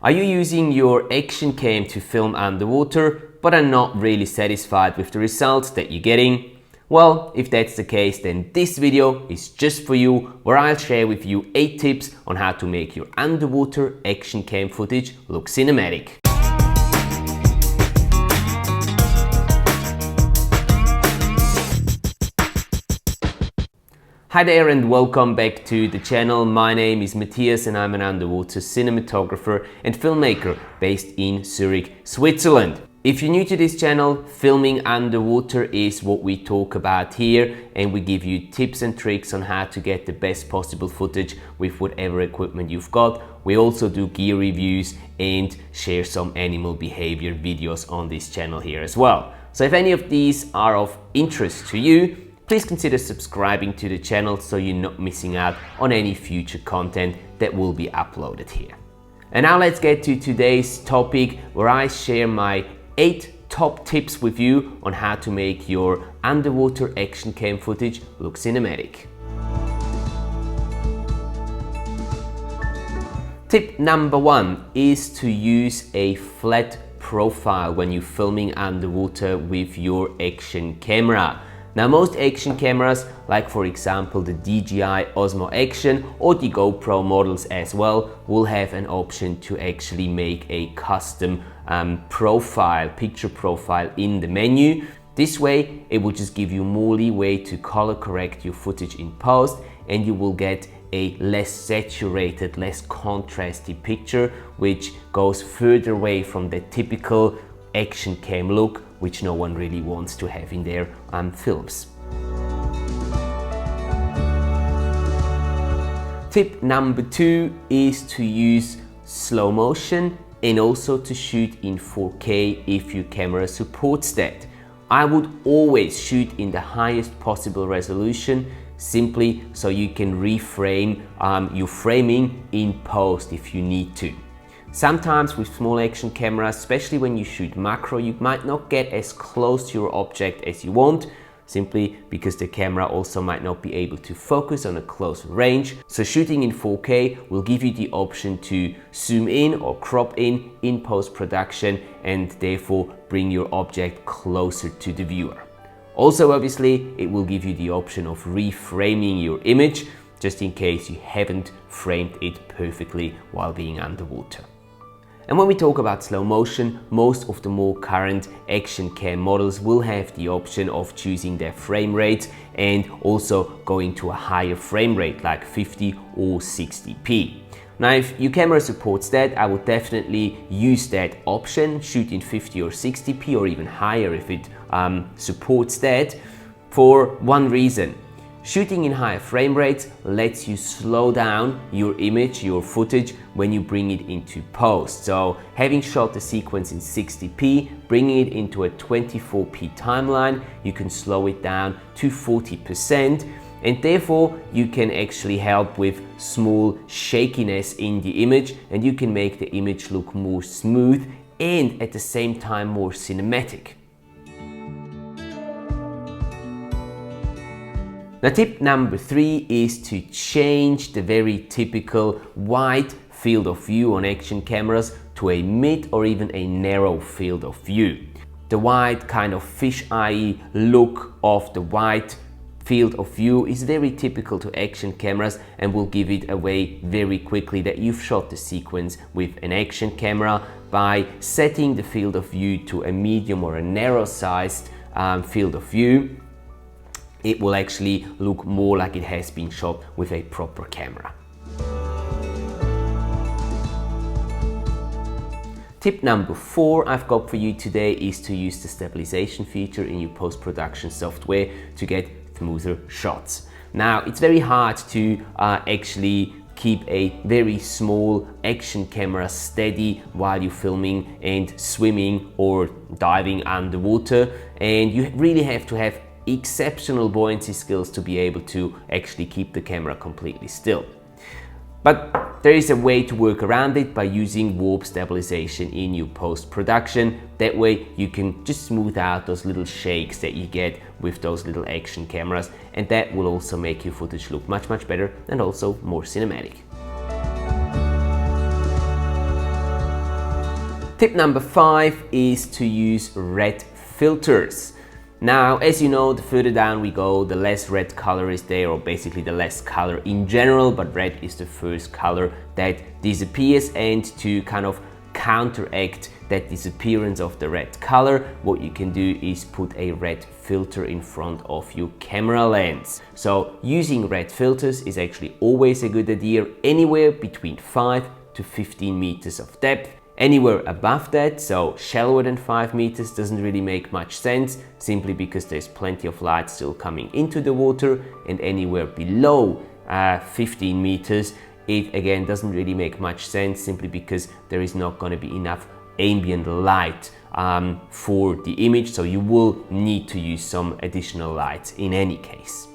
Are you using your action cam to film underwater but are not really satisfied with the results that you're getting? Well, if that's the case, then this video is just for you, where I'll share with you 8 tips on how to make your underwater action cam footage look cinematic. Hi there and welcome back to the channel. My name is Matthias and I'm an underwater cinematographer and filmmaker based in Zurich, Switzerland. If you're new to this channel, filming underwater is what we talk about here, and we give you tips and tricks on how to get the best possible footage with whatever equipment you've got. We also do gear reviews and share some animal behavior videos on this channel here as well. So if any of these are of interest to you, please consider subscribing to the channel so you're not missing out on any future content that will be uploaded here. And now let's get to today's topic, where I share my 8 top tips with you on how to make your underwater action cam footage look cinematic. Tip number 1 is to use a flat profile when you're filming underwater with your action camera. Now, most action cameras, like for example the DJI Osmo Action or the GoPro models as well, will have an option to actually make a custom picture profile in the menu. This way it will just give you more leeway to color correct your footage in post, and you will get a less saturated, less contrasty picture, which goes further away from the typical action cam look, which no one really wants to have in their films. Tip number 2 is to use slow motion and also to shoot in 4K if your camera supports that. I would always shoot in the highest possible resolution, simply so you can reframe your framing in post if you need to. Sometimes with small action cameras, especially when you shoot macro, you might not get as close to your object as you want, simply because the camera also might not be able to focus on a close range. So shooting in 4K will give you the option to zoom in or crop in post-production, and therefore bring your object closer to the viewer. Also, obviously, it will give you the option of reframing your image, just in case you haven't framed it perfectly while being underwater. And when we talk about slow motion, most of the more current action cam models will have the option of choosing their frame rate and also going to a higher frame rate like 50 or 60p. Now, if your camera supports that, I would definitely use that option, shoot in 50 or 60p or even higher if it supports that, for one reason. Shooting in higher frame rates lets you slow down your image, your footage, when you bring it into post. So having shot the sequence in 60p, bringing it into a 24p timeline, you can slow it down to 40%, and therefore you can actually help with small shakiness in the image, and you can make the image look more smooth and at the same time more cinematic. Now, tip number 3 is to change the very typical wide field of view on action cameras to a mid or even a narrow field of view. The wide kind of fish-eye look of the wide field of view is very typical to action cameras and will give it away very quickly that you've shot the sequence with an action camera. By setting the field of view to a medium or a narrow sized field of view, it will actually look more like it has been shot with a proper camera. Tip number 4 I've got for you today is to use the stabilization feature in your post-production software to get smoother shots. Now, it's very hard to actually keep a very small action camera steady while you're filming and swimming or diving underwater, and you really have to have exceptional buoyancy skills to be able to actually keep the camera completely still. But there is a way to work around it by using warp stabilization in your post-production. That way you can just smooth out those little shakes that you get with those little action cameras, and that will also make your footage look much better and also more cinematic. Tip number 5 is to use red filters. Now, as you know, the further down we go, the less red color is there, or basically the less color in general, but red is the first color that disappears. And to kind of counteract that disappearance of the red color, what you can do is put a red filter in front of your camera lens. So using red filters is actually always a good idea, anywhere between 5 to 15 meters of depth. Anywhere above that, so shallower than 5 meters, doesn't really make much sense, simply because there's plenty of light still coming into the water. And anywhere below 15 meters, it again doesn't really make much sense, simply because there is not going to be enough ambient light for the image, so you will need to use some additional light in any case.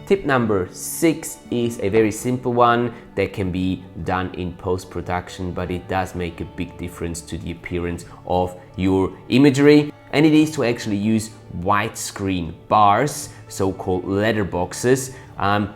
Tip number 6 is a very simple one that can be done in post-production, but it does make a big difference to the appearance of your imagery. And it is to actually use widescreen bars, so-called letterboxes,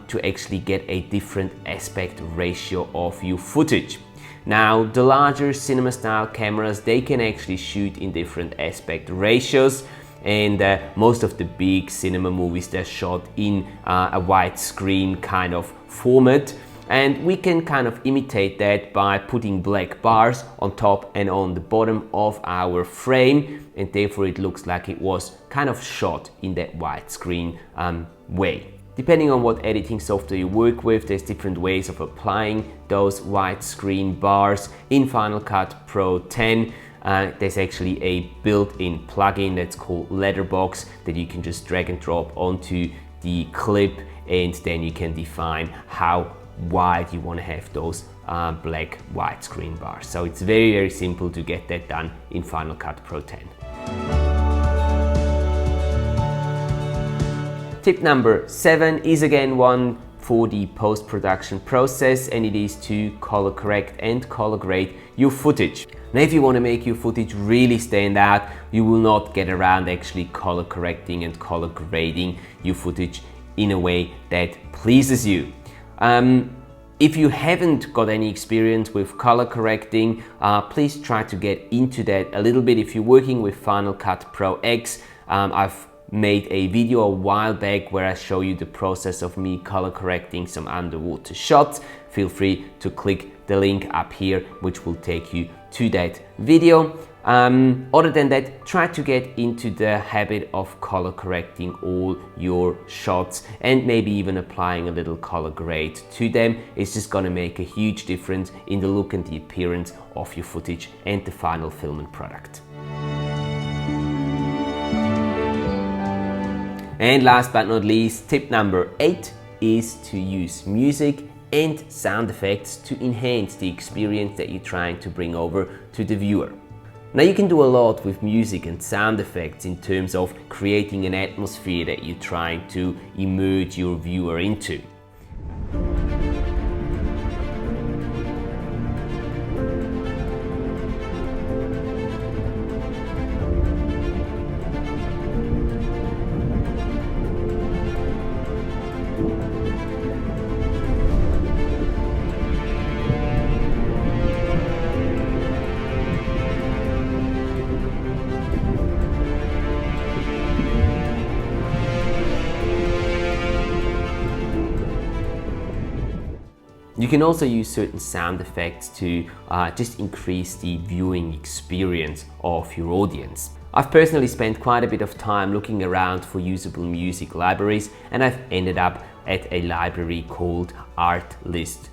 to actually get a different aspect ratio of your footage. Now, the larger cinema style cameras, they can actually shoot in different aspect ratios. And most of the big cinema movies, they're shot in a widescreen kind of format. And we can kind of imitate that by putting black bars on top and on the bottom of our frame. And therefore it looks like it was kind of shot in that widescreen way. Depending on what editing software you work with, there's different ways of applying those widescreen bars. In Final Cut Pro 10, there's actually a built-in plugin that's called Letterbox that you can just drag and drop onto the clip, and then you can define how wide you want to have those black widescreen bars. So it's very, very simple to get that done in Final Cut Pro 10. Tip number 7 is again one for the post-production process, and it is to color correct and color grade your footage. Now, if you want to make your footage really stand out, you will not get around actually color correcting and color grading your footage in a way that pleases you. If you haven't got any experience with color correcting, please try to get into that a little bit. If you're working with Final Cut Pro X, I've made a video a while back where I show you the process of me color correcting some underwater shots. Feel free to click the link up here, which will take you to that video. Other than that, try to get into the habit of color correcting all your shots and maybe even applying a little color grade to them. It's just gonna make a huge difference in the look and the appearance of your footage and the final film and product. And last but not least, tip number 8 is to use music and sound effects to enhance the experience that you're trying to bring over to the viewer. Now, you can do a lot with music and sound effects in terms of creating an atmosphere that you're trying to immerse your viewer into. You can also use certain sound effects to just increase the viewing experience of your audience. I've personally spent quite a bit of time looking around for usable music libraries, and I've ended up at a library called artlist.io.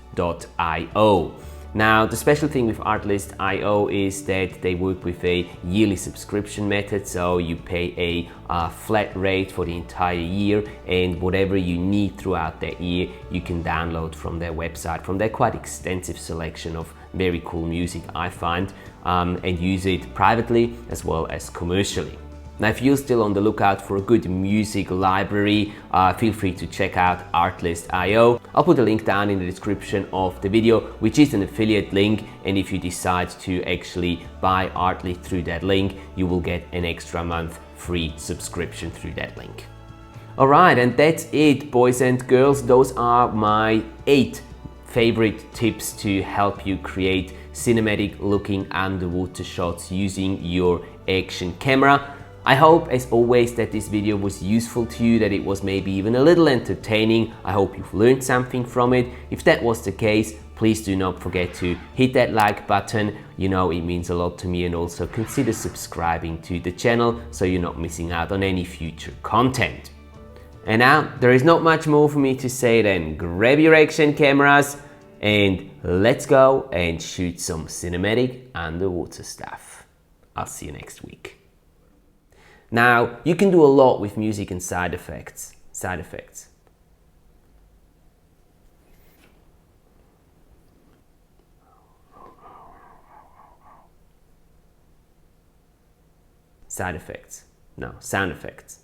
Now, the special thing with Artlist.io is that they work with a yearly subscription method, so you pay a flat rate for the entire year, and whatever you need throughout that year, you can download from their website, from their quite extensive selection of very cool music, I find, and use it privately as well as commercially. Now, if you're still on the lookout for a good music library, feel free to check out Artlist.io. I'll put a link down in the description of the video, which is an affiliate link, and if you decide to actually buy Artlist through that link, you will get an extra month free subscription through that link. Alright, and that's it, boys and girls. Those are my 8 favorite tips to help you create cinematic looking underwater shots using your action camera. I hope, as always, that this video was useful to you, that it was maybe even a little entertaining. I hope you've learned something from it. If that was the case, please do not forget to hit that like button. You know, it means a lot to me, and also consider subscribing to the channel so you're not missing out on any future content. And now, there is not much more for me to say than grab your action cameras and let's go and shoot some cinematic underwater stuff. I'll see you next week. Now, you can do a lot with music and side effects. Side effects. Side effects. No, sound effects.